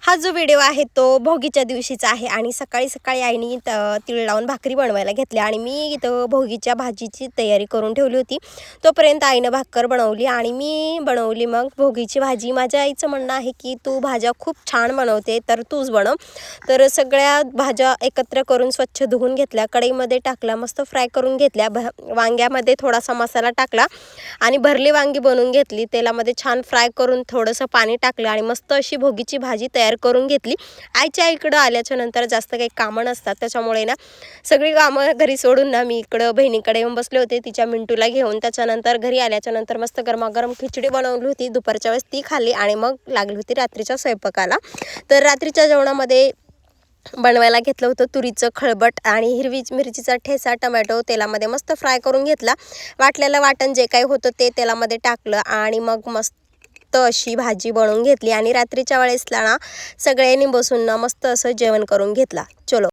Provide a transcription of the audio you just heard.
हा जो व्हिडिओ आहे तो भोगीच्या दिवशीचा आहे आणि सकाळी सकाळी आईने तीळ लावून भाकरी बनवायला घेतल्या आणि मी इथं भोगीच्या भाजीची तयारी करून ठेवली होती। तोपर्यंत आईनं भाकर बनवली आणि मी बनवली मग भोगीची भाजी। माझ्या आईचं म्हणणं आहे की तू भाज्या खूप छान बनवते तर तूच बनव। तर सगळ्या भाज्या एकत्र करून स्वच्छ धुवून घेतल्या, कढईमध्ये टाकला, मस्त फ्राय करून घेतल्या। वांग्यामध्ये थोडासा मसाला टाकला आणि भरली वांगी बनवून घेतली, तेलामध्ये छान फ्राय करून थोडंसं पाणी टाकलं आणि मस्त अशी भोगीची भाजी तयार करून घेतली। आईच्या इकडं आल्याच्या नंतर जास्त काही कामं नसतात, त्याच्यामुळे ना सगळी कामं घरी सोडून ना मी इकडं बहिणीकडे येऊन बसले होते तिच्या मिंटूला घेऊन। त्याच्यानंतर घरी आल्याच्या नंतर मस्त गरमागरम खिचडी बनवली होती दुपारच्या वेळेस, ती खाल्ली आणि मग लागली होती रात्रीच्या स्वयंपाकाला। तर रात्रीच्या जेवणामध्ये बनवायला घेतलं होतं तुरीचं खळबट आणि हिरवी मिरचीचा ठेचा, टमॅटो तेलामध्ये मस्त फ्राय करून घेतला। वाटलेलं वाटण जे काही होतं ते तेलामध्ये टाकलं आणि मग मस्त अशी भाजी बनवून घेतली आणि रात्रीच्या वेळेसला ना सगळ्यांनी बसून ना मस्त असं जेवण करून घेतला। चलो।